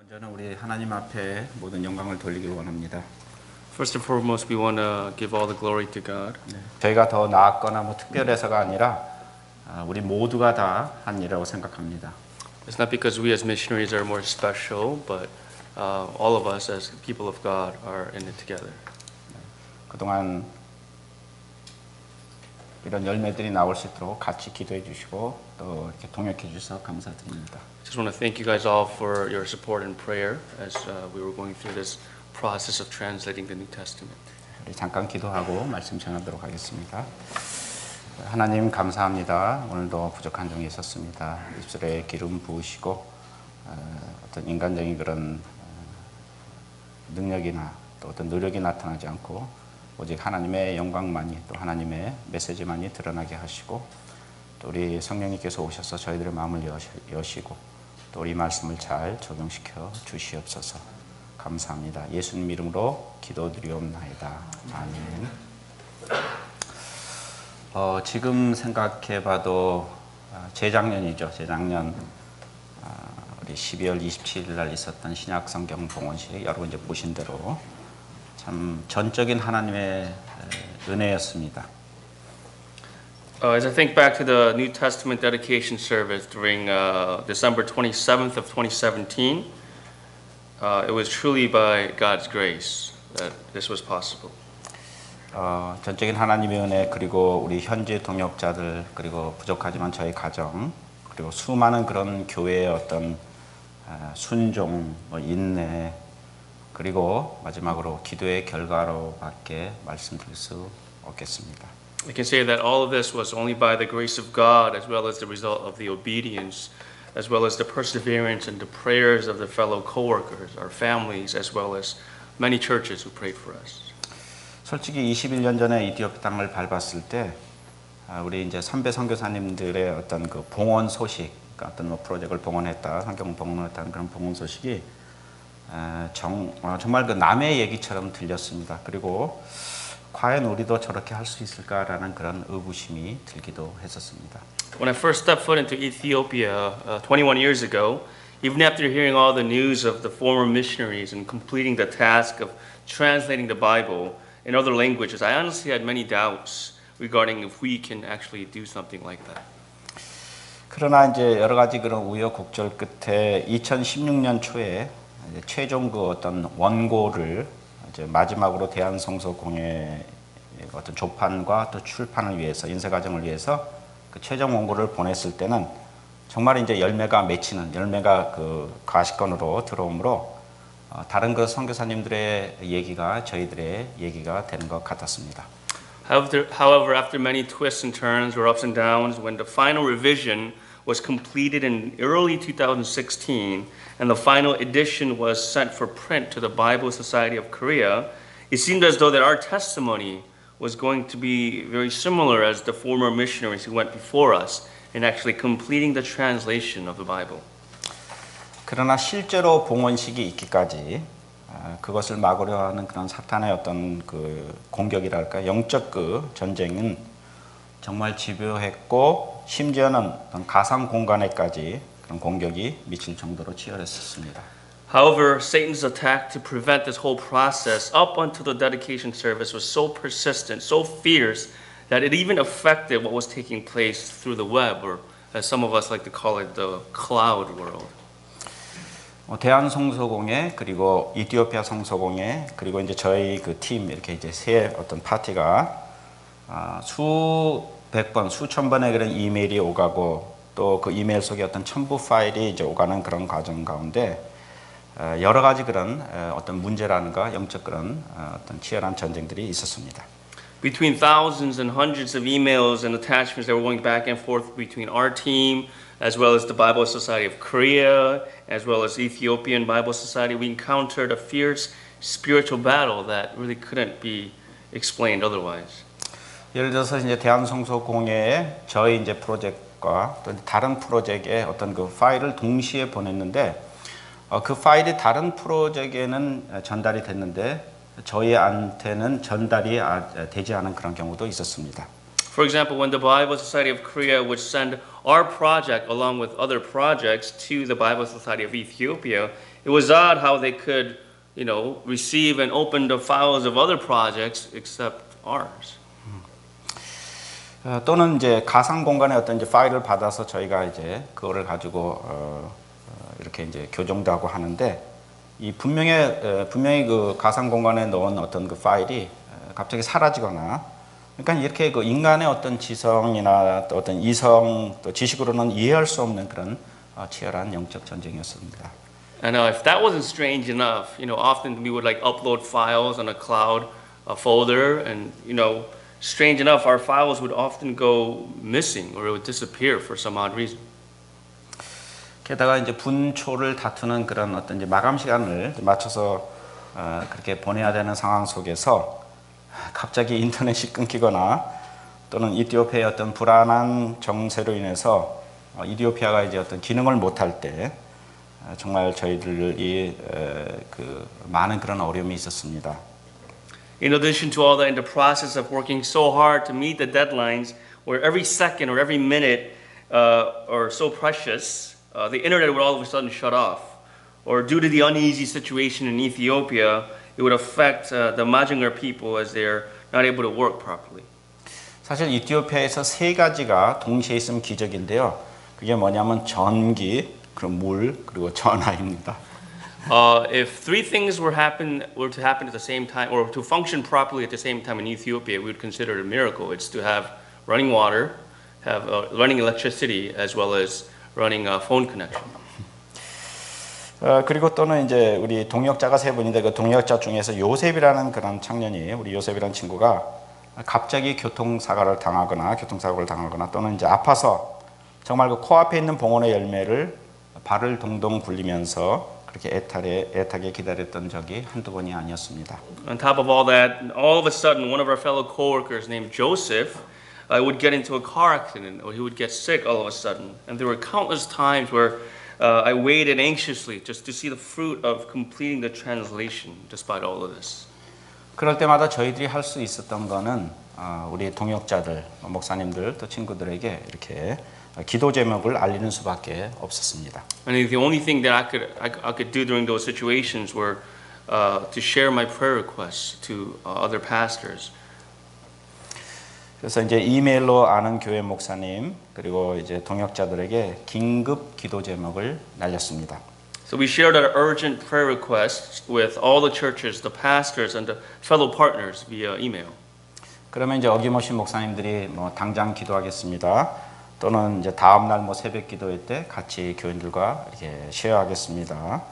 저는 우리 하나님 앞에 모든 영광을 돌리기 원합니다. First and foremost, we want to give all the glory to God. 저희가 더 나았거나 특별해서가 아니라 우리 모두가 다 한 일이라고 생각합니다. It's not because we as missionaries are more special, but all of us as people of God are in it together. 그동안 이런 열매들이 나올 수 있도록 같이 기도해 주시고 또 이렇게 동역해 주셔서 감사드립니다. Just want to thank you guys all for your support and prayer as we were going through this process of translating the New Testament. 우리 잠깐 기도하고 말씀 전하도록 하겠습니다. 하나님 감사합니다. 오늘도 부족한 점이 있었습니다. 입술에 기름 부으시고 어떤 인간적인 그런 능력이나 또 어떤 노력이 나타나지 않고 오직 하나님의 영광만이 또 하나님의 메시지만이 드러나게 하시고 또 우리 성령님께서 오셔서 저희들의 마음을 여시고 또 우리 말씀을 잘 적용시켜 주시옵소서. 감사합니다. 예수님 이름으로 기도드리옵나이다. 아멘. 지금 생각해봐도 재작년이죠. 재작년 우리 12월 27일 날 있었던 신약 성경 봉헌식 여러분 이제 보신 대로 참 전적인 하나님의 은혜였습니다. As I think back to the New Testament dedication service during December 27th of 2017, it was truly by God's grace that this was possible. 전적인 하나님의 은혜 그리고 우리 현지 동역자들 그리고 부족하지만 저희 가정 그리고 수많은 그런 교회의 어떤 순종, 인내 그리고 마지막으로 기도의 결과로밖에 말씀드릴 수 없겠습니다. We can say that all of this was only by the grace of God as well as the result of the obedience as well as the perseverance and the prayers of the fellow co-workers, our families as well as many churches who prayed for us. 솔직히 21년 전에 이디오피아 땅을 밟았을 때 우리 이제 선배 선교사님들의 어떤 그 봉헌 소식, 그러니까 어떤 프로젝트를 봉헌했다, 성경 봉헌했다는 그런 봉헌 소식이 정말 그 남의 얘기처럼 들렸습니다. 그리고 과연 우리도 저렇게 할 수 있을까라는 그런 의구심이 들기도 했었습니다. When I first stepped foot into Ethiopia 21 years ago, even after hearing all the news of the former missionaries and completing the task of translating the Bible in other languages, I honestly had many doubts regarding if we can actually do something like that. 그러나 이제 여러 가지 그런 우여곡절 끝에 2016년 초에 이제 최종 그 어떤 원고를 이제 마지막으로 대한성서공회 어떤 조판과 또 출판을 위해서 인쇄 과정을 위해서 그 최종 원고를 보냈을 때는 정말 이제 열매가 맺히는 열매가 그 가시권으로 들어오므로 다른 그 선교사님들의 얘기가 저희들의 얘기가 되는 것 같았습니다. However, after many twists and turns or ups and downs, when the final revision was completed in early 2016 and the final edition was sent for print to the Bible Society of Korea, it seemed as though that our testimony was going to be very similar as the former missionaries who went before us in actually completing the translation of the Bible. 그러나 실제로 봉헌식이 있기까지 그것을 막으려 하는 그런 사탄의 어떤 그 공격이랄까 영적 그 전쟁은 정말 집요했고 심지어는 어떤 가상 공간에까지 그런 공격이 미칠 정도로 치열했었습니다. However, Satan's attack to prevent this whole process up until the dedication service was so persistent, so fierce that it even affected what was taking place through the web, or as some of us like to call it, the cloud world. 대한성서공회 그리고 이티오피아 성서공회 그리고 이제 저희 그 팀 이렇게 이제 세 어떤 파티가 수백 번, 수천 번의 그런 이메일이 오가고 또 그 이메일 속에 어떤 첨부 파일이 이제 오가는 그런 과정 가운데 여러 가지 그런 어떤 문제라는가 영적 그런 어떤 치열한 전쟁들이 있었습니다. Between thousands and hundreds of emails and attachments that were going back and forth between our team as well as the Bible Society of Korea, as well as Ethiopian Bible Society, we encountered a fierce spiritual battle that really couldn't be explained otherwise. 예를 들어서 이제 대한성서공회에 저희 이제 프로젝트과 또 다른 프로젝트의 어떤 그 파일을 동시에 보냈는데 그 파일이 다른 프로젝트에는 전달이 됐는데 저희한테는 전달이 되지 않은 그런 경우도 있었습니다. For example, when the Bible Society of Korea would send our project along with other projects to the Bible Society of Ethiopia, it was odd how they could, receive and open the files of other projects except ours. 또는 이제 가상 공간의 어떤 이제 파일을 받아서 저희가 이제 그거를 가지고 이렇게 이제 교정도 하고 하는데 이 분명히 그 가상 공간에 넣은 어떤 그 파일이 갑자기 사라지거나 그러니까 이렇게 그 인간의 어떤 지성이나 또 어떤 이성 또 지식으로는 이해할 수 없는 그런 치열한 영적 전쟁이었습니다. And if that wasn't strange enough, often we would like upload files on a cloud folder, and strange enough, our files would often go missing or it would disappear for some odd reason. 게다가 이제 분초를 다투는 그런 어떤 이제 마감 시간을 맞춰서 그렇게 보내야 되는 상황 속에서 갑자기 인터넷이 끊기거나 또는 이티오피아의 어떤 불안한 정세로 인해서 이티오피아가 이제 어떤 기능을 못할 때 정말 저희들이 그 많은 그런 어려움이 있었습니다. In addition to all that, in the process of working so hard to meet the deadlines, where every second or every minute are so precious, the internet would all of a sudden shut off. Or due to the uneasy situation in Ethiopia, it would affect the Majungar people as they're not able to work properly. 사실 이티오피아에서 세 가지가 동시에 있으면 기적인데요. 그게 뭐냐면 전기, 그리고 물, 그리고 전화입니다. If three things were to happen at the same time, or to function properly at the same time in Ethiopia, we would consider it a miracle. It's to have running water, have running electricity, as well as running a phone connection. 그리고 또는 이제 우리 동역자가 세 분인데 그 동역자 중에서 요셉이라는 그런 청년이 우리 요셉이라는 친구가 갑자기 교통사고를 당하거나 또는 이제 아파서 정말 그 코앞에 있는 봉온의 열매를 발을 동동 굴리면서 그렇게 애타게 기다렸던 적이 한두 번이 아니었습니다. On top of all that, all of a sudden, one of our fellow coworkers named Joseph would get into a car accident, or he would get sick all of a sudden. And there were countless times where I waited anxiously just to see the fruit of completing the translation, despite all of this. 그럴 때마다 저희들이 할 수 있었던 거는 우리 동역자들, 목사님들, 또 친구들에게 이렇게 기도 제목을 알리는 수밖에 없었습니다. And the only thing that I could do during those situations were to share my prayer requests to other pastors. 그래서 이제 이메일로 아는 교회 목사님 그리고 이제 동역자들에게 긴급 기도 제목을 날렸습니다. So we shared our urgent prayer requests with all the churches, the pastors, and the fellow partners via email. 그러면 이제 어김없이 목사님들이 뭐 당장 기도하겠습니다. 또는 이제 다음 날 뭐 새벽 기도회 때 같이 교인들과 이렇게 쉐어하겠습니다.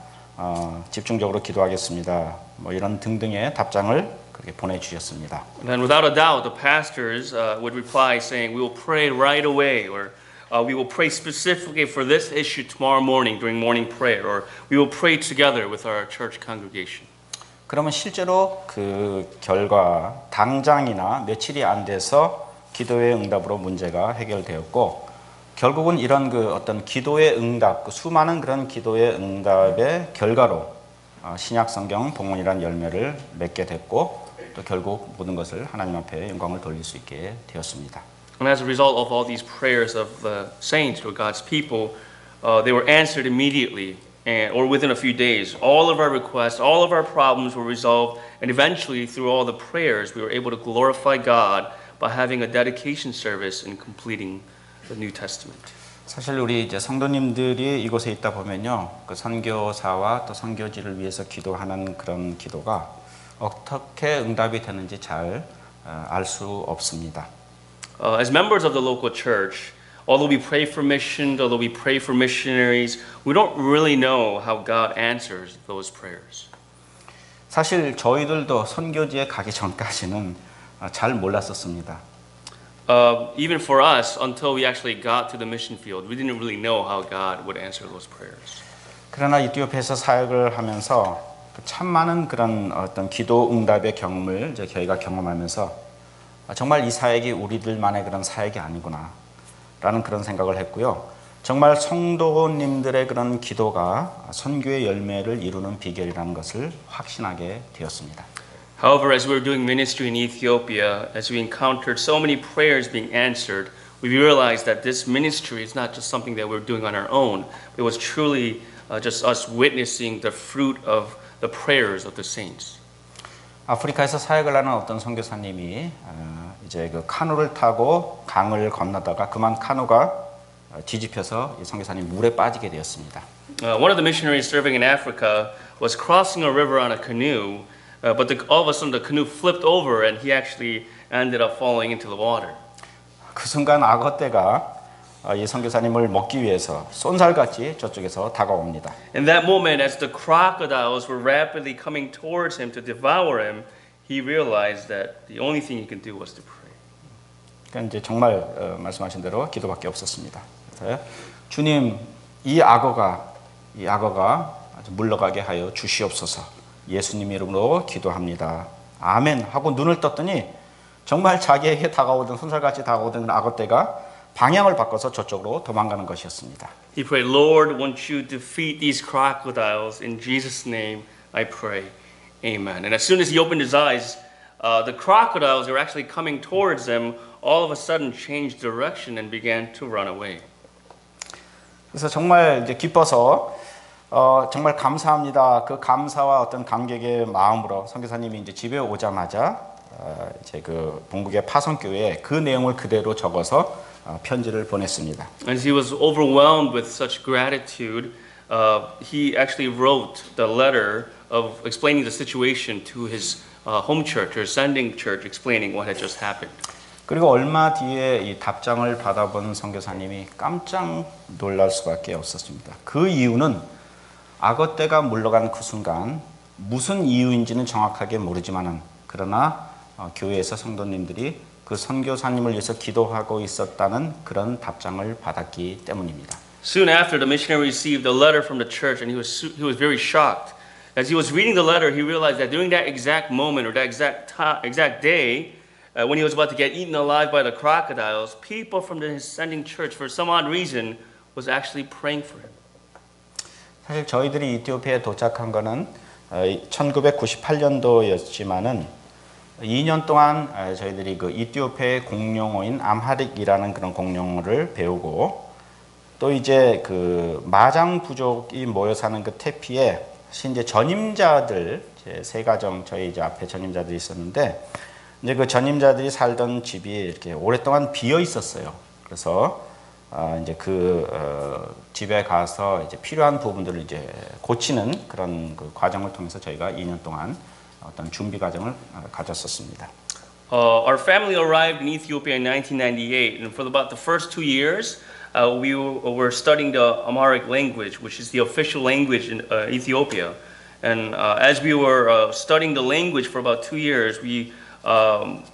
집중적으로 기도하겠습니다. 뭐 이런 등등의 답장을 그렇게 보내주셨습니다. And without a doubt, the pastors would reply saying, "We will pray right away," or "We will pray specifically for this issue tomorrow morning during morning prayer," or "We will pray together with our church congregation." 그러면 실제로 그 결과 당장이나 며칠이 안 돼서 기도의 응답으로 문제가 해결되었고 결국은 이런 그 어떤 기도의 응답, 그 수많은 그런 기도의 응답의 결과로 신약 성경 봉헌이라는 열매를 맺게 됐고 또 결국 모든 것을 하나님 앞에 영광을 돌릴 수 있게 되었습니다. And as a result of all these prayers of the saints or God's people, they were answered immediately or within a few days. All of our requests, all of our problems were resolved, and eventually through all the prayers we were able to glorify God by having a dedication service and completing the New Testament. 사실 우리 이제 성도님들이 이곳에 있다 보면요, 그 선교사와 또 선교지를 위해서 기도하는 그런 기도가 어떻게 응답이 되는지 잘 알 수 없습니다. As members of the local church, although we pray for missions, although we pray for missionaries, we don't really know how God answers those prayers. 사실 저희들도 선교지에 가기 전까지는 잘 몰랐었습니다. Even for us, until we actually got to the mission field, we didn't really know how God would answer those prayers. 그러나 이티오피아에서 사역을 하면서 참 많은 그런 어떤 기도 응답의 경험을 이제 저희가 경험하면서 정말 이 사역이 우리들만의 그런 사역이 아니구나라는 그런 생각을 했고요. 정말 성도님들의 그런 기도가 선교의 열매를 이루는 비결이라는 것을 확신하게 되었습니다. However, as we were doing ministry in Ethiopia, as we encountered so many prayers being answered, we realized that this ministry is not just something that we're doing on our own. It was truly just us witnessing the fruit of the prayers of the saints. 아프리카에서 사역을 하는 어떤 선교사님이 이제 그 카누를 타고 강을 건너다가 그만 카누가 뒤집혀서 이 선교사님 물에 빠지게 되었습니다. One of the missionaries serving in Africa was crossing a river on a canoe, but all of a sudden the canoe flipped over and he actually ended up falling into the water. 그 순간 악어떼가 이 선교사님을 먹기 위해서 쏜살같이 저쪽에서 다가옵니다. In that moment, as the crocodiles were rapidly coming towards him to devour him, he realized that the only thing he could do was to pray. 그러니까 이제 정말 말씀하신 대로 기도밖에 없었습니다. 그래서 주님, 이 악어가 아주 물러가게 하여 주시옵소서. 예수님 이름으로 기도합니다. 아멘 하고 눈을 떴더니 정말 자기에게 다가오던 손살같이 다가오던 악어떼가 방향을 바꿔서 저쪽으로 도망가는 것이었습니다. He prayed, Lord, won't you defeat these crocodiles? In Jesus' name I pray. Amen. And as soon as he opened his eyes, the crocodiles were actually coming towards him, all of a sudden changed direction and began to run away. 그래서 정말 이제 기뻐서 정말 감사합니다. 그 감사와 어떤 감격의 마음으로 선교사님이 이제 집에 오자마자 이제 그 본국의 파송교회에 그 내용을 그대로 적어서 편지를 보냈습니다. As he was overwhelmed with such gratitude, he actually wrote the letter of explaining the situation to his home church or sending church, explaining what had just happened. 그리고 얼마 뒤에 이 답장을 받아본 선교사님이 깜짝 놀랄 수밖에 없었습니다. 그 이유는 악어떼가 물러간 그 순간 무슨 이유인지는 정확하게 모르지만은 그러나 교회에서 성도님들이 그 선교사님을 위해서 기도하고 있었다는 그런 답장을 받았기 때문입니다. Soon after, the missionary received a letter from the church, and he was very shocked. As he was reading the letter, he realized that during that exact moment or that exact day, when he was about to get eaten alive by the crocodiles, people from his sending church, for some odd reason, was actually praying for him. 사실 저희들이 이티오피아에 도착한 거는 1998년도였지만은 2년 동안 저희들이 그 이티오피아의 공용어인 암하릭이라는 그런 공용어를 배우고 또 이제 그 마장 부족이 모여 사는 그 태피에 이제 전임자들 세 가정 저희 이제 앞에 전임자들이 있었는데 이제 그 전임자들이 살던 집이 이렇게 오랫동안 비어 있었어요. 그래서 이제 그 집에 가서 이제 필요한 부분들을 이제 고치는 그런 그 과정을 통해서 저희가 2년 동안 어떤 준비 과정을 가졌었습니다. Our family arrived in Ethiopia in 1998, and for about the first 2 years, we were studying the Amharic language, which is the official language in Ethiopia. And as we were studying the language for about 2 years, we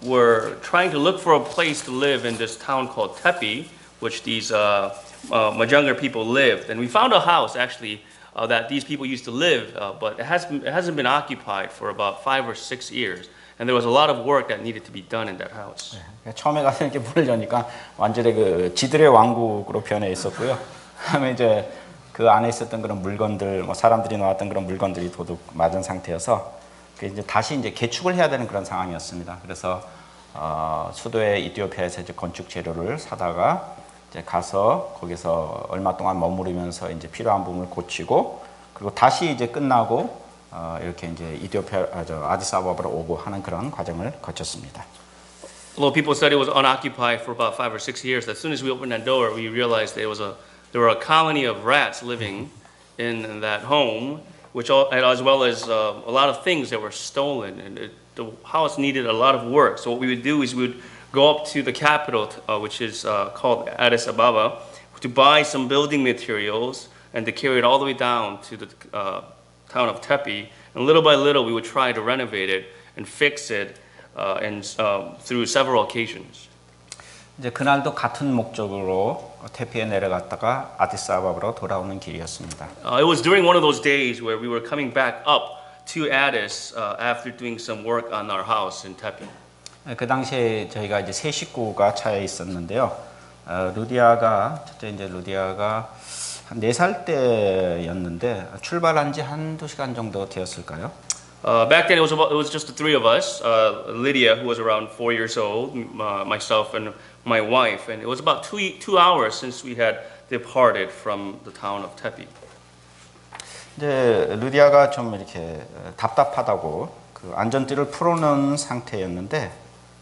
were trying to look for a place to live in this town called Tepi, which these Majunga people lived. And we found a house, actually, that these people used to live, but it hasn't been occupied for about 5 or 6 years. And there was a lot of work that needed to be done in that house. 처음에 가서 이렇게 문을 여니까 완전히 그 지들의 왕국으로 변해 있었고요. 그다음에 이제 그 안에 있었던 그런 물건들, 뭐 사람들이 놓았던 그런 물건들이 도둑 맞은 상태여서 이제 다시 이제 개축을 해야 되는 그런 상황이었습니다. 그래서 수도의 이티오피아에서 이제 건축 재료를 사다가 이제 가서 거기서 얼마 동안 머무르면서 이제 필요한 부분을 고치고 그리고 다시 이제 끝나고 이렇게 이제 아디스아바바로 오고 하는 그런 과정을 거쳤습니다. Although people said it was unoccupied for about 5 or 6 years, as soon as we opened that door, we realized there were a colony of rats living in that home, which as well as a lot of things that were stolen, and the house needed a lot of work. So what we would do is we would go up to the capital, which is called Addis Ababa, to buy some building materials and to carry it all the way down to the town of Tepi. And little by little, we would try to renovate it and fix it through several occasions. 이제 그날도 같은 목적으로 태피에 내려갔다가 아디스아바바로 돌아오는 길이었습니다. It was during one of those days where we were coming back up to Addis after doing some work on our house in Tepi. 그 당시에 저희가 이제 세 식구가 차에 있었는데요. 루디아가 첫째 이제 루디아가 한 4살 때였는데 출발한 지 한두 시간 정도 되었을까요? Back then it was just the three of us, Lydia, who was around 4 years old, myself and my wife, and it was about 2 hours since we had departed from the town of Tepi. 이제 루디아가 좀 이렇게 답답하다고 그 안전띠를 풀어놓은 상태였는데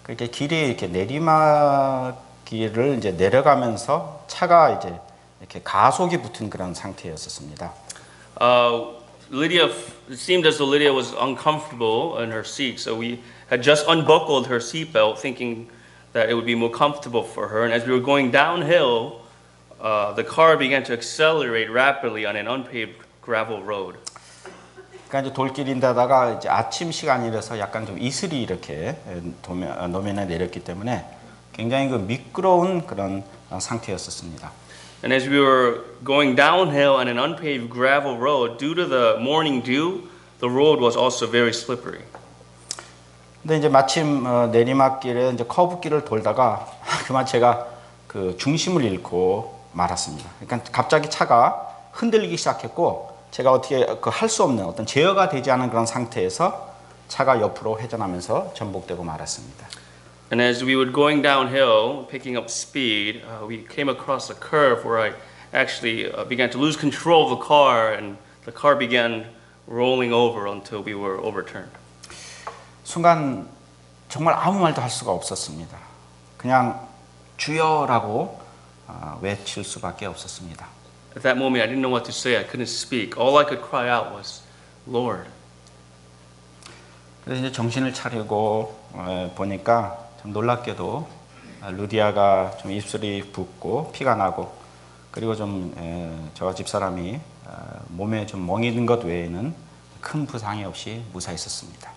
그렇게 길이 이렇게 내리막길을 이제 내려가면서 차가 이제 이렇게 가속이 붙은 그런 상태였었습니다. It seemed as though Lydia was uncomfortable in her seat, so we had just unbuckled her seatbelt, thinking that it would be more comfortable for her. And as we were going downhill, the car began to accelerate rapidly on an unpaved gravel road. 그러니까 이제 돌길인데다가 이제 아침 시간이라서 약간 좀 이슬이 이렇게 노면에 내렸기 때문에 굉장히 그 미끄러운 그런 상태였었습니다. And as we were going downhill on an unpaved gravel road, due to the morning dew, the road was also very slippery. 근데 이제 마침 내리막길에 이제 커브길을 돌다가 그만 제가 그 중심을 잃고 말았습니다. 그러니까 갑자기 차가 흔들리기 시작했고 제가 어떻게 그 할 수 없는 어떤 제어가 되지 않은 그런 상태에서 차가 옆으로 회전하면서 전복되고 말았습니다. And as we were going downhill, picking up speed, we came across a curve where I actually began to lose control of the car, and the car began rolling over until we were overturned. 순간 정말 아무 말도 할 수가 없었습니다. 그냥 주여라고 외칠 수밖에 없었습니다. At that moment, I didn't know what to say. I couldn't speak. All I could cry out was, Lord. 그래서 이제 정신을 차리고 보니까 참 놀랍게도 루디아가 좀 입술이 붓고 피가 나고 그리고 좀 저와 집사람이 몸에 좀 멍이 든 것 외에는 큰 부상이 없이 무사했었습니다.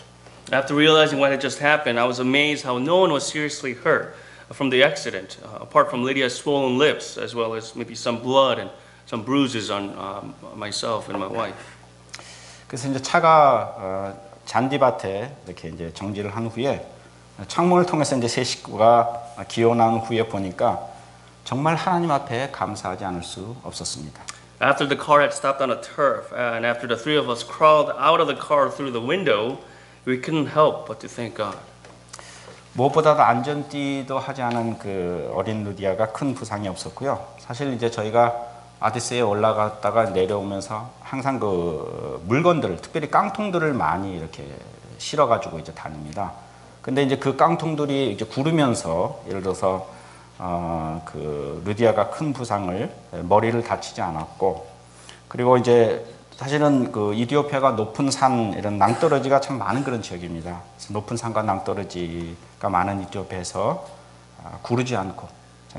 After realizing what had just happened, I was amazed how no one was seriously hurt from the accident, apart from Lydia's swollen lips, as well as maybe some blood and some bruises on myself and my wife. 그래서 이제 차가 잔디밭에 이렇게 이제 정지를 한 후에 창문을 통해서 이제 세 식구가 기어난 후에 보니까 정말 하나님 앞에 감사하지 않을 수 없었습니다. After the car had stopped on a turf, and after the three of us crawled out of the car through the window, we couldn't help but to thank God. 무엇보다도 안전띠도 하지 않은 그 어린 루디아가 큰 부상이 없었고요. 사실 이제 저희가 아디스에 올라갔다가 내려오면서 항상 그 물건들을, 특별히 깡통들을 많이 이렇게 실어가지고 이제 다닙니다. 근데 이제 그 깡통들이 이제 구르면서 예를 들어서 그 루디아가 큰 부상을 머리를 다치지 않았고 그리고 이제 사실은 그 이디오피아가 높은 산 이런 낭떠러지가 참 많은 그런 지역입니다. 그래서 높은 산과 낭떠러지가 많은 이디오피아에서 구르지 않고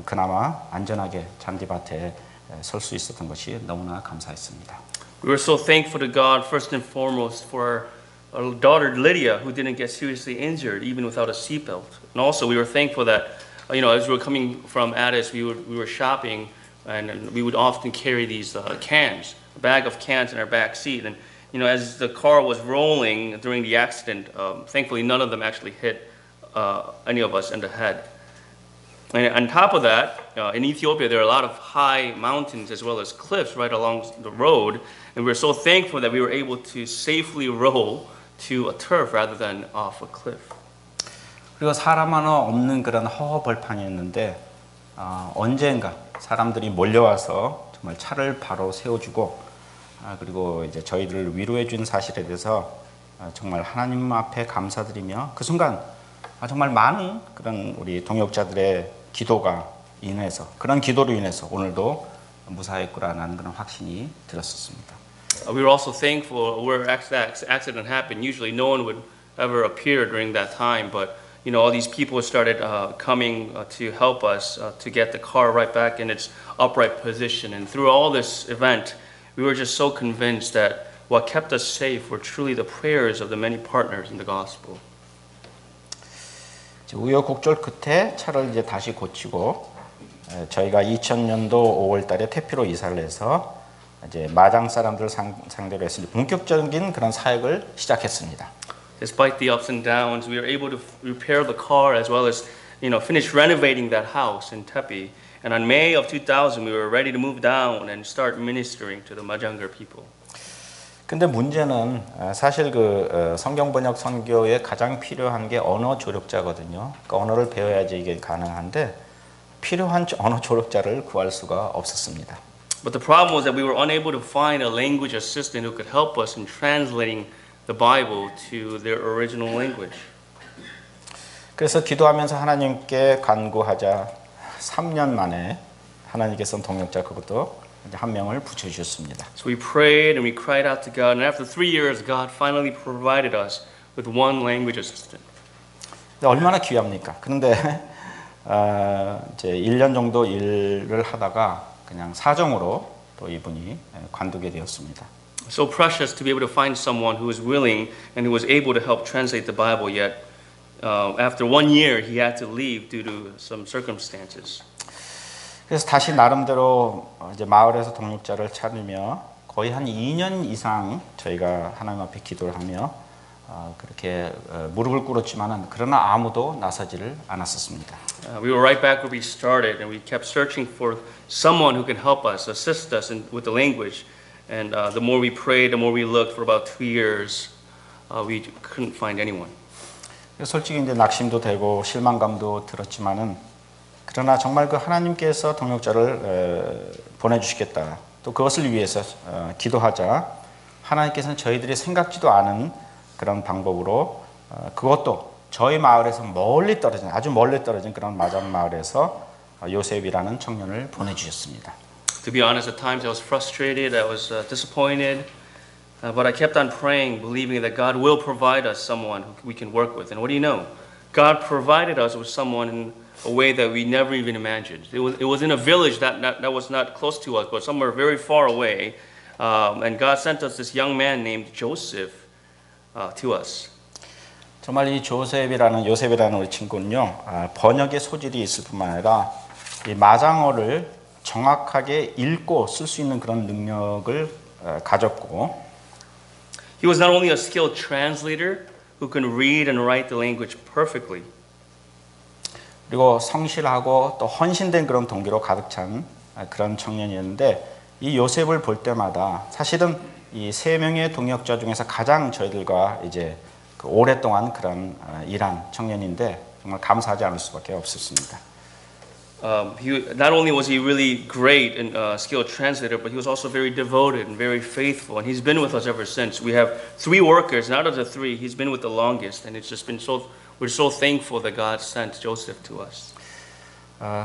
그나마 안전하게 잔디밭에 설 수 있었던 것이 너무나 감사했습니다. We were so thankful to God first and foremost for our daughter Lydia, who didn't get seriously injured even without a seatbelt. And also we were thankful that as we were coming from Addis, we were shopping, and we would often carry these cans, a bag of cans in our back seat. And as the car was rolling during the accident, thankfully none of them actually hit any of us in the head. And on top of that, in Ethiopia, there are a lot of high mountains as well as cliffs right along the road. And we're so thankful that we were able to safely roll to a turf rather than off a cliff. 그리고 사람 하나 없는 그런 허허벌판이었는데 언젠가 사람들이 몰려와서 정말 차를 바로 세워주고 그리고 이제 저희들을 위로해 준 사실에 대해서 정말 하나님 앞에 감사드리며 그 순간 정말 많은 그런 우리 동역자들의 기도가 인해서 그런 기도로 인해서 오늘도 무사했구나라는 그런 확신이 들었었습니다. We were also thankful where that accident happened. Usually no one would ever appear during that time, but all these people started coming to help us to get the car right back in its upright position. And through all this event, we were just so convinced that what kept us safe were truly the prayers of the many partners in the gospel. 우여곡절 끝에 차를 이제 다시 고치고 저희가 2000년도 5월달에 태피로 이사를 해서 이제 마장 사람들 상대로 해서 본격적인 그런 사역을 시작했습니다. Despite the ups and downs, we were able to repair the car as well as finish renovating that house in Tepi. And on May of 2000, we were ready to move down and start ministering to the Majangar people. 근데 문제는 사실 그 성경 번역 선교에 가장 필요한 게 언어 조력자거든요. 그러니까 언어를 배워야지 이게 가능한데 필요한 언어 조력자를 구할 수가 없었습니다. But the problem was that we were unable to find a language assistant who could help us in translating the Bible to their original language. 그래서 기도하면서 하나님께 간구하자 3년 만에 하나님께서 동역자 그것도 이제 한 명을 붙여주셨습니다. So we prayed and we cried out to God, and after 3 years, God finally provided us with one language assistant. 얼마나 귀합니까? 그런데 이제 1년 정도 일을 하다가 그냥 사정으로 또 이분이 관두게 되었습니다. So precious to be able to find someone who was willing and who was able to help translate the Bible, yet after 1 year, he had to leave due to some circumstances. 그래서 다시 나름대로 이제 마을에서 동역자를 찾으며 거의 한 2년 이상 저희가 하나님 앞에 기도를 하며 그렇게 무릎을 꿇었지만은 그러나 아무도 나서지를 않았었습니다. We were right back where we started, and we kept searching for someone who can help us, assist us with the language. And the more we prayed, the more we looked. For about 2 years, we couldn't find anyone. 솔직히 이제 낙심도 되고 실망감도 들었지만은 그러나 정말 그 하나님께서 동역자를 보내주시겠다. 또 그것을 위해서 기도하자. 하나님께서는 저희들이 생각지도 않은 그런 방법으로 그것도 저희 마을에서 멀리 떨어진 아주 멀리 떨어진 그런 마장 마을에서 요셉이라는 청년을 보내주셨습니다. To be honest, at times I was frustrated, I was disappointed, but I kept on praying, believing that God will provide us someone who we can work with. And what do you know? God provided us with someone in a way that we never even imagined. It was in a village that was not close to us, but somewhere very far away. And God sent us this young man named Joseph to us. 정말 이 요셉이라는 우리 친구는요 번역의 소질이 있을 뿐만 아니라 이 마장어를 정확하게 읽고 쓸 수 있는 그런 능력을 가졌고 He was not only a skilled translator who can read and write the language perfectly. 그리고 성실하고 또 헌신된 그런 동기로 가득 찬 그런 청년이었는데 이 요셉을 볼 때마다 사실은 이 세 명의 동역자 중에서 가장 저희들과 이제 그 오랫동안 그런 일한 청년인데 정말 감사하지 않을 수밖에 없었습니다. Not only was he really great and skilled translator, but he was also very devoted and very faithful. And he's been with us ever since. We have 3 workers, and out of the 3, he's been with the longest. And it's just been we're so thankful that God sent Joseph to us.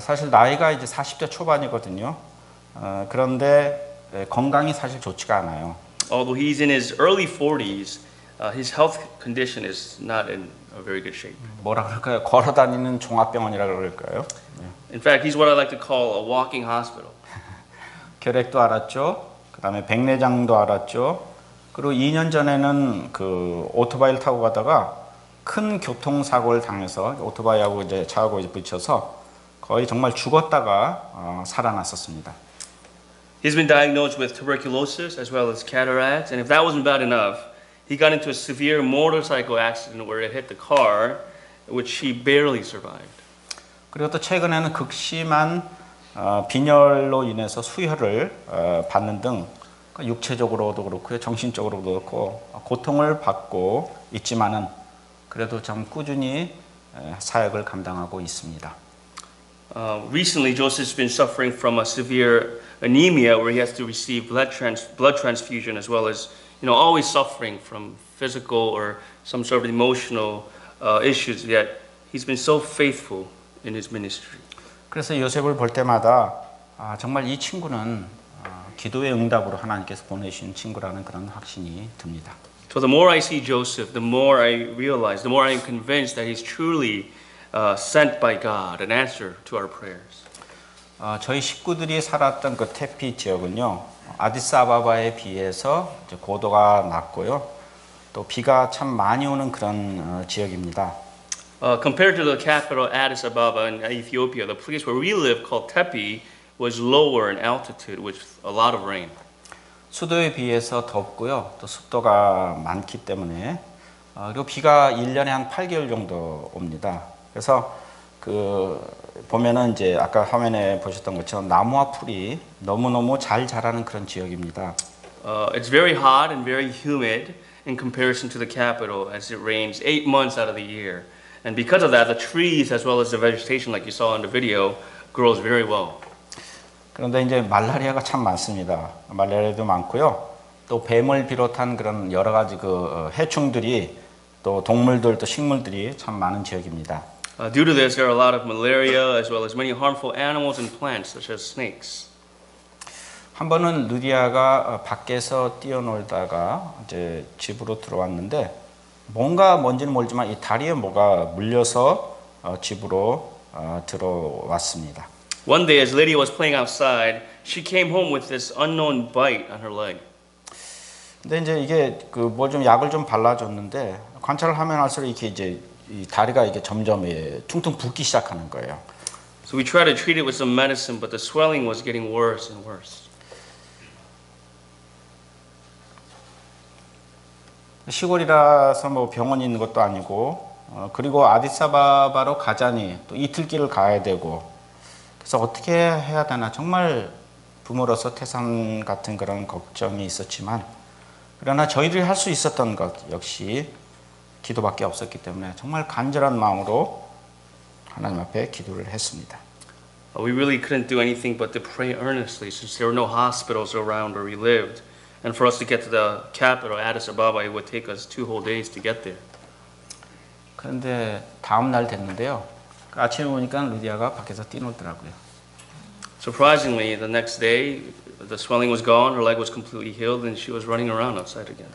사실 나이가 이제 40대 초반이거든요. 그런데 건강이 사실 좋지가 않아요. Although he's in his early 40s, his health condition is not in a very good shape. 뭐라 그럴까요? 걸어다니는 종합병원이라 그럴까요? In fact, he's what I like to call a walking hospital. 결핵도 알았죠. 그다음에 백내장도 알았죠. 그리고 2년 전에는 그 오토바이를 타고 가다가 큰 교통사고를 당해서 오토바이하고 이제 차하고 부딪혀서 거의 정말 죽었다가 살아났었습니다. He's been diagnosed with tuberculosis as well as cataracts, and if that wasn't bad enough, he got into a severe motorcycle accident where it hit the car, which he barely survived. 그리고 또 최근에는 극심한 빈혈로 인해서 수혈을 받는 등 육체적으로도 그렇고요, 정신적으로도 그렇고 고통을 받고 있지만은 그래도 참 꾸준히 사역을 감당하고 있습니다. Recently, Joseph's been suffering from a severe anemia where he has to receive blood transfusion as well as, always suffering from physical or some sort of emotional issues. Yet he's been so faithful in his ministry. 그래서 요셉을 볼 때마다 정말 이 친구는 기도의 응답으로 하나님께서 보내주신 친구라는 그런 확신이 듭니다. So the more I see Joseph, the more I realize, the more I am convinced that he's truly sent by God, an answer to our prayers. 저희 식구들이 살았던 그 테피 지역은요, 아디스아바바에 비해서 고도가 낮고요, 또 비가 참 많이 오는 그런 지역입니다. Compared to the capital Addis Ababa in Ethiopia, the place where we live called Tepi was lower in altitude with a lot of rain. 수도에 비해서 덥고요, 또 습도가 많기 때문에 그리고 비가 1년에 한 8개월 정도 옵니다. 그래서 그 보면은 이제 아까 화면에 보셨던 것처럼 나무와 풀이 너무너무 잘 자라는 그런 지역입니다. It's very hot and very humid in comparison to the capital as it rains 8 months out of the year. And because of that, the trees as well as the vegetation like you saw in the video grows very well. 그런데 이제 말라리아가 참 많습니다. 말라리아도 많고요. 또 뱀을 비롯한 그런 여러 가지 그 해충들이 또 동물들 또 식물들이 참 많은 지역입니다. Due to this, there are a lot of malaria as well as many harmful animals and plants such as snakes. 한 번은 루디아가 밖에서 뛰어놀다가 이제 집으로 들어왔는데 뭔가 뭔지는 모르지만 이 다리에 뭐가 물려서 집으로 들어왔습니다. One day, as Lydia was playing outside, she came home with this unknown bite on her leg. 근데 이제 이게 그 뭐 좀 약을 좀 발라줬는데 관찰을 하면 할수록 이렇게 이제 이 다리가 이게 점점 퉁퉁 붓기 시작하는 거예요. So we tried to treat it with some medicine, but the swelling was getting worse and worse. 시골이라서 뭐 병원이 있는 것도 아니고 그리고 아디사바바로 가자니 또 이틀길을 가야 되고 그래서 어떻게 해야 되나 정말 부모로서 태산 같은 그런 걱정이 있었지만 그러나 저희들이 할 수 있었던 것 역시 기도밖에 없었기 때문에 정말 간절한 마음으로 하나님 앞에 기도를 했습니다. We really couldn't do anything but to pray earnestly since there were no hospitals around where we lived. And for us to get to the capital, Addis Ababa, it would take us 2 whole days to get there. 그런데 다음 날 됐는데요. 아침에 보니까 루디아가 밖에서 뛰놀더라고요. Surprisingly, the next day, the swelling was gone, her leg was completely healed, and she was running around outside again.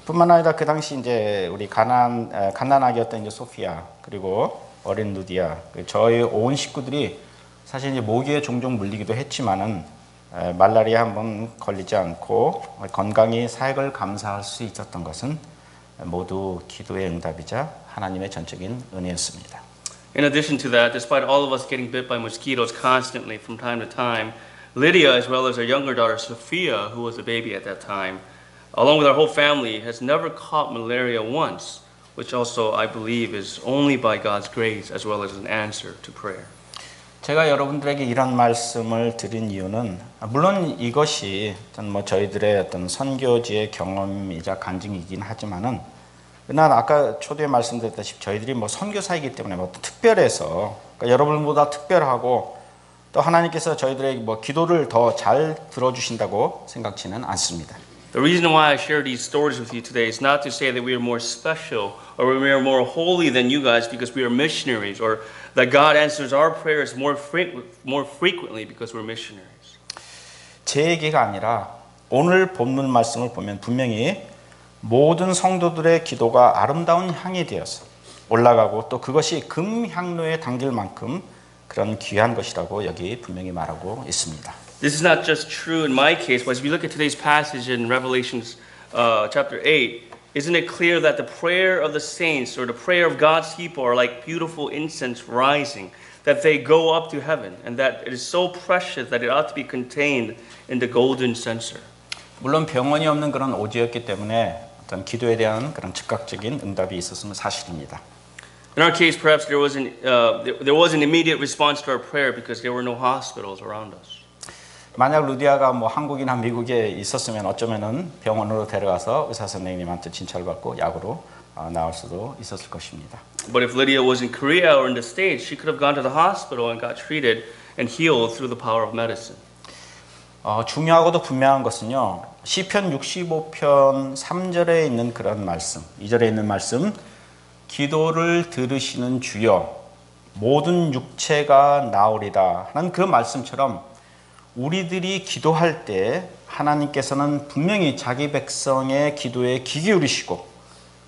뿐만 아니라 그 당시 이제 우리 갓난아기였던 이제 소피아 그리고 어린 루디아 저희 온 식구들이 사실 이제 모기에 종종 물리기도 했지만은 말라리아 한번 걸리지 않고 건강히 사역을 감사할 수 있었던 것은 모두 기도의 응답이자 하나님의 전적인 은혜였습니다. In addition to that, despite all of us getting bit by mosquitoes constantly from time to time, Lydia, as well as our younger daughter Sophia, who was a baby at that time, along with our whole family, has never caught malaria once, which also I believe is only by God's grace as well as an answer to prayer. 제가 여러분들에게 이런 말씀을 드린 이유는 물론 이것이 뭐 저희들의 어떤 선교지의 경험이자 간증이긴 하지만은 그러나 아까 초대에 말씀드렸다시피 저희들이 뭐 선교사이기 때문에 뭐 특별해서 그러니까 여러분보다 특별하고 또 하나님께서 저희들에게 뭐 기도를 더 잘 들어주신다고 생각지는 않습니다. The reason why I share these stories with you today is not to say that we are more special or we are more holy than you guys because we are missionaries or that God answers our prayers more frequently because we're missionaries. 제 얘기가 아니라 오늘 본문 말씀을 보면 분명히 모든 성도들의 기도가 아름다운 향이 되어서 올라가고 또 그것이 금향로에 담길 만큼 그런 귀한 것이라고 여기 분명히 말하고 있습니다. This is not just true in my case, but as we look at today's passage in Revelation chapter 8, isn't it clear that the prayer of the saints or the prayer of God's people are like beautiful incense rising, that they go up to heaven, and that it is so precious that it ought to be contained in the golden censer. 물론 병원이 없는 그런 오지였기 때문에 어떤 기도에 대한 그런 즉각적인 응답이 있었으면 사실입니다. In our case, perhaps there was an immediate response to our prayer because there were no hospitals around us. 만약 루디아가 뭐 한국이나 미국에 있었으면 어쩌면은 병원으로 데려가서 의사 선생님한테 진찰받고 약으로 나올 수도 있었을 것입니다. But if Lydia was in Korea or in the States, she could have gone to the hospital and got treated and healed through the power of medicine. 중요하고도 분명한 것은요. 시편 65편 3절에 있는 그런 말씀, 2절에 있는 말씀, 기도를 들으시는 주여 모든 육체가 나오리다 하는 그 말씀처럼 우리들이 기도할 때 하나님께서는 분명히 자기 백성의 기도에 귀 기울이시고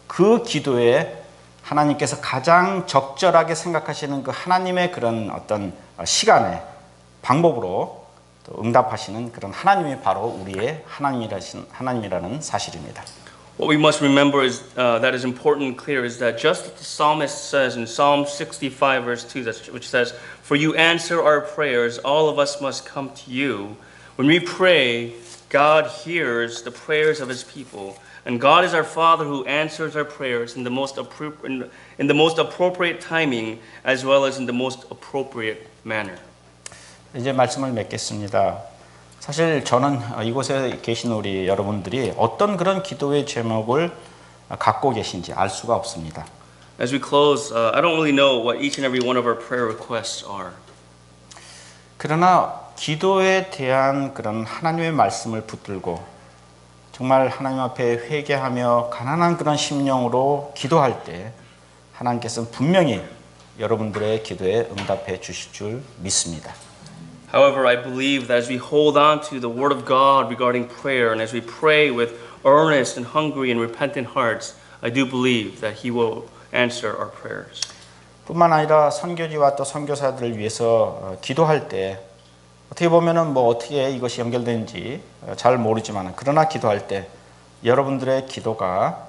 그 기도에 하나님께서 가장 적절하게 생각하시는 그 하나님의 그런 어떤 시간에 방법으로 또 응답하시는 그런 하나님이 바로 우리의 하나님이라는 사실입니다. What we must remember is that is important and clear is that just as the psalmist says in Psalm 65 verse 2, which says, "For you answer our prayers, all of us must come to you." When we pray, God hears the prayers of His people, and God is our Father who answers our prayers in the most appropriate timing as well as in the most appropriate manner. 이제 말씀을 맺겠습니다. 사실 저는 이곳에 계신 우리 여러분들이 어떤 그런 기도의 제목을 갖고 계신지 알 수가 없습니다. As we close, I don't really know what each and every one of our prayer requests are. 그러나 기도에 대한 그런 하나님의 말씀을 붙들고 정말 하나님 앞에 회개하며 가난한 그런 심령으로 기도할 때 하나님께서는 분명히 여러분들의 기도에 응답해 주실 줄 믿습니다. However, I believe that as we hold on to the Word of God regarding prayer and as we pray with earnest and hungry and repentant hearts, I do believe that He will answer our prayers. 뿐만 아니라 선교지와 또 선교사들을 위해서 기도할 때 어떻게 보면은 어떻게 이것이 연결되는지 잘 모르지만 그러나 기도할 때 여러분들의 기도가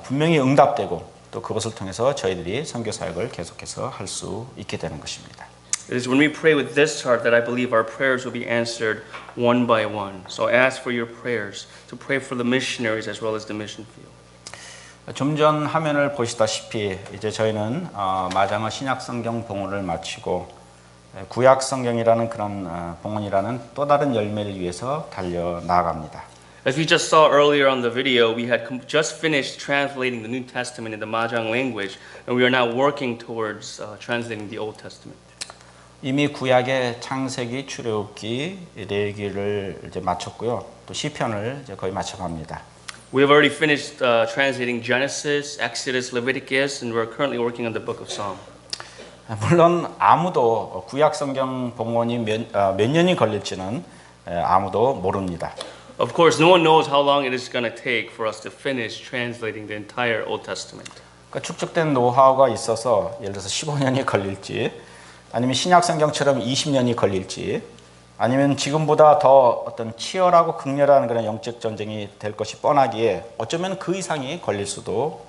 분명히 응답되고 또 그것을 통해서 저희들이 선교 사역을 계속해서 할 수 있게 되는 것입니다. It is when we pray with this heart that I believe our prayers will be answered one by one. So ask for your prayers to pray for the missionaries as well as the mission field. 좀 전 화면을 보시다시피 이제 저희는 마장어 신약 성경 봉헌을 마치고 구약 성경이라는 그런 봉헌이라는 또 다른 열매를 위해서 달려 나아갑니다. As we just saw earlier on the video, we had just finished translating the New Testament in the Mahjong language, and we are now working towards translating the Old Testament. 이미 구약의 창세기, 출애굽기, 레위기를 이제 마쳤고요. 또 시편을 이제 거의 마쳐갑니다. We have already finished translating Genesis, Exodus, Leviticus, and we're currently working on the book of Psalm. 물론 아무도 구약 성경 봉헌이 몇 년이 걸릴지는 아무도 모릅니다. Of course, no one knows how long it is going to take for us to finish translating the entire Old Testament. 그러니까 축적된 노하우가 있어서 예를 들어서 15년이 걸릴지 아니면 신약 성경처럼 20년이 걸릴지 아니면 지금보다 더 어떤 치열하고 극렬한 그런 영적 전쟁이 될 것이 뻔하기에 어쩌면 그 이상이 걸릴 수도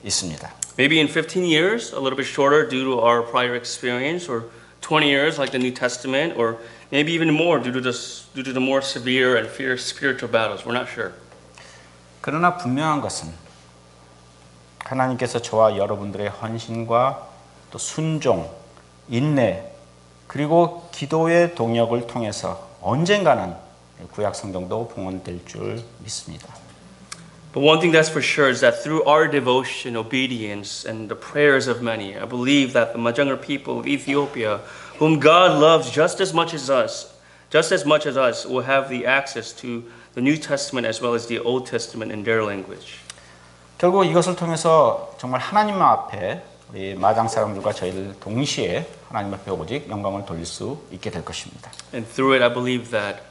있습니다. Maybe in 15 years, a little bit shorter due to our prior experience, or 20 years like the New Testament, or maybe even more due to the more severe and fierce spiritual battles. We're not sure. 그러나 분명한 것은 하나님께서 저와 여러분들의 헌신과 또 순종, 인내, 그리고 기도의 동역을 통해서 언젠가는 구약 성경도 봉헌될 줄 믿습니다. But one thing that's for sure is that through our devotion, obedience, and the prayers of many, I believe that the Majangar people of Ethiopia, whom God loves just as much as us, will have the access to the New Testament as well as the Old Testament in their language. 결국 이것을 통해서 정말 하나님 앞에 우리 마장 사람들과 저희들 동시에 하나님 앞에 오직 영광을 돌릴 수 있게 될 것입니다. And through it, I believe that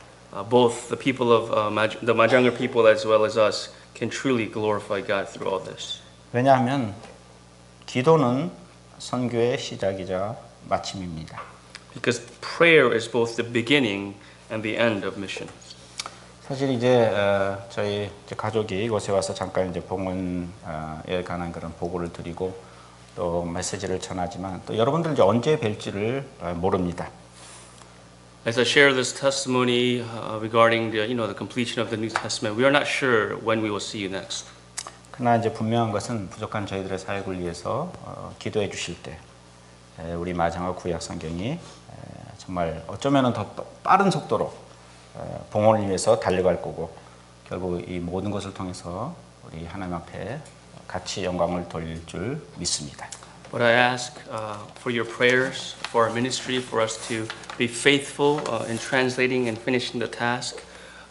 both the people of the Majangar people as well as us can truly glorify God through all this. 왜냐하면 기도는 선교의 시작이자 마침입니다. Because prayer is both the beginning and the end of mission. 사실 이제 저희 가족이 이곳에 와서 잠깐 이제 봉헌에 관한 그런 보고를 드리고 또 메시지를 전하지만 또 여러분들 이제 언제 뵐지를 모릅니다. As I share this testimony regarding the completion of the New Testament, we are not sure when we will see you next. 그러나 이제 분명한 것은 부족한 저희들의 사역을 위해서 기도해 주실 때 우리 마장어 구약 성경이 정말 어쩌면은 더 빠른 속도로 봉헌을 위해서 달려갈 거고 결국 이 모든 것을 통해서 우리 하나님 앞에 같이 영광을 돌릴 줄 믿습니다. But I ask for your prayers for our ministry, for us to be faithful in translating and finishing the task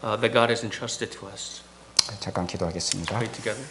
that God has entrusted to us. 잠깐 기도하겠습니다. Pray together.